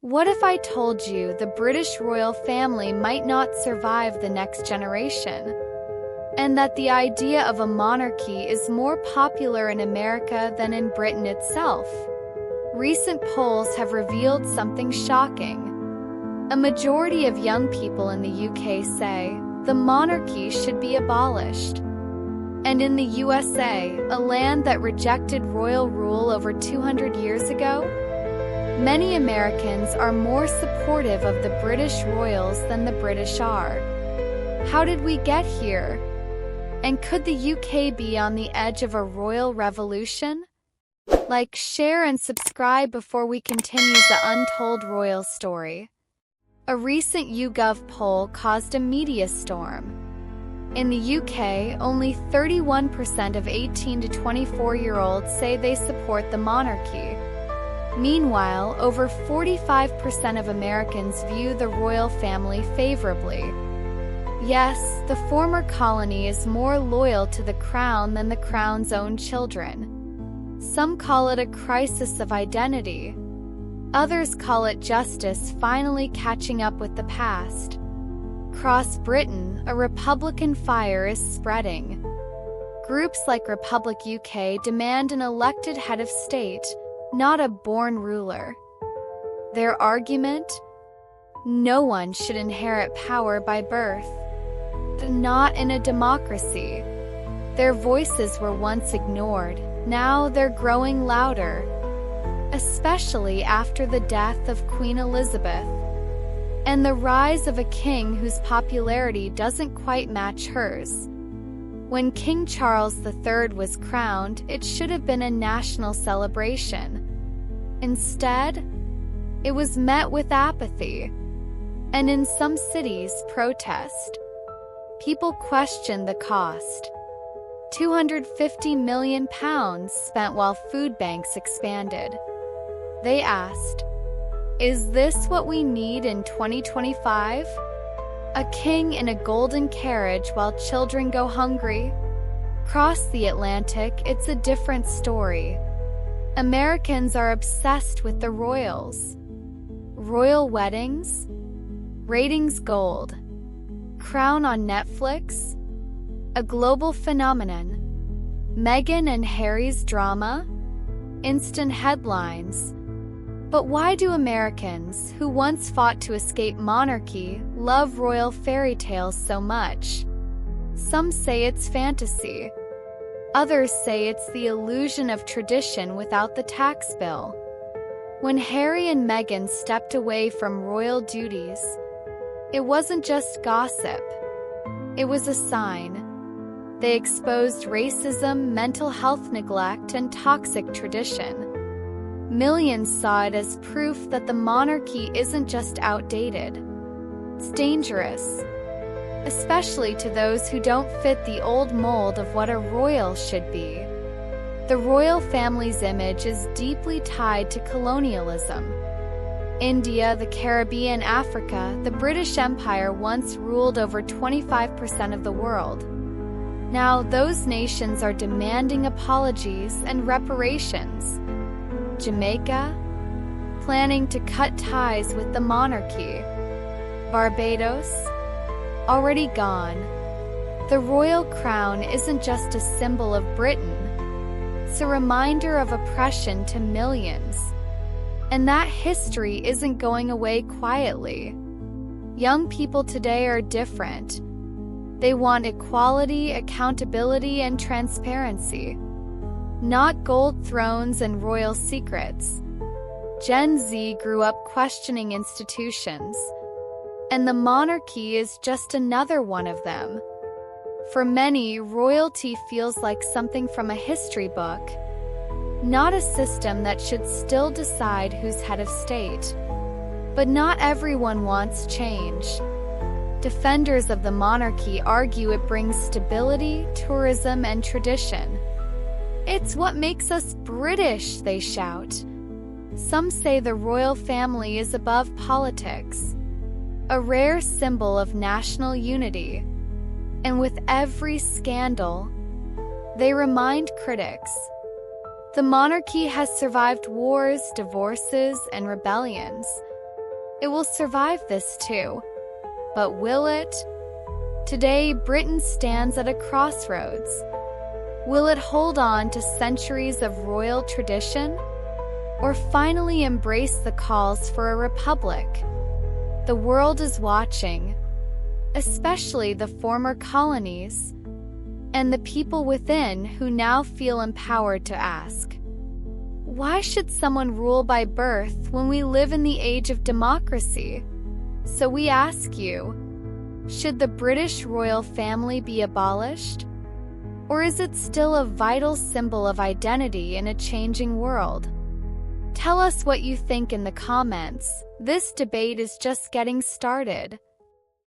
What if I told you the British royal family might not survive the next generation? And that the idea of a monarchy is more popular in America than in Britain itself? Recent polls have revealed something shocking. A majority of young people in the UK say the monarchy should be abolished. And in the USA, a land that rejected royal rule over 200 years ago, many Americans are more supportive of the British royals than the British are. How did we get here? And could the UK be on the edge of a royal revolution? Like, share, and subscribe before we continue the untold royal story. A recent YouGov poll caused a media storm. In the UK, only 31% of 18 to 24-year-olds say they support the monarchy. Meanwhile, over 45% of Americans view the royal family favorably. Yes, the former colony is more loyal to the crown than the crown's own children. Some call it a crisis of identity. Others call it justice finally catching up with the past. Across Britain, a Republican fire is spreading. Groups like Republic UK demand an elected head of state, not a born ruler. Their argument? No one should inherit power by birth. Not in a democracy. Their voices were once ignored, now they're growing louder. Especially after the death of Queen Elizabeth, and the rise of a king whose popularity doesn't quite match hers. When King Charles III was crowned, it should have been a national celebration. Instead, it was met with apathy, and in some cities, protest. People questioned the cost. £250 million spent while food banks expanded. They asked, "Is this what we need in 2025? A king in a golden carriage while children go hungry?" Across the Atlantic, it's a different story. Americans are obsessed with the royals. Royal weddings? Ratings gold. Crown on Netflix? A global phenomenon. Meghan and Harry's drama? Instant headlines. But why do Americans, who once fought to escape monarchy, love royal fairy tales so much? Some say it's fantasy. Others say it's the illusion of tradition without the tax bill. When Harry and Meghan stepped away from royal duties, it wasn't just gossip. It was a sign. They exposed racism, mental health neglect, and toxic tradition. Millions saw it as proof that the monarchy isn't just outdated. It's dangerous, especially to those who don't fit the old mold of what a royal should be. The royal family's image is deeply tied to colonialism. India, the Caribbean, Africa, the British Empire once ruled over 25% of the world. Now those nations are demanding apologies and reparations. Jamaica, planning to cut ties with the monarchy. Barbados, already gone. The royal crown isn't just a symbol of Britain. It's a reminder of oppression to millions. And that history isn't going away quietly. Young people today are different. They want equality, accountability, and transparency. Not gold thrones and royal secrets. Gen Z grew up questioning institutions, and the monarchy is just another one of them. For many, royalty feels like something from a history book, not a system that should still decide who's head of state. But not everyone wants change. Defenders of the monarchy argue it brings stability, tourism, and tradition. "It's what makes us British," they shout. Some say the royal family is above politics, a rare symbol of national unity. And with every scandal, they remind critics, the monarchy has survived wars, divorces, and rebellions. It will survive this too. But will it? Today, Britain stands at a crossroads. Will it hold on to centuries of royal tradition, or finally embrace the calls for a republic? The world is watching, especially the former colonies, and the people within who now feel empowered to ask, why should someone rule by birth when we live in the age of democracy? So we ask you, should the British royal family be abolished? Or is it still a vital symbol of identity in a changing world? Tell us what you think in the comments. This debate is just getting started.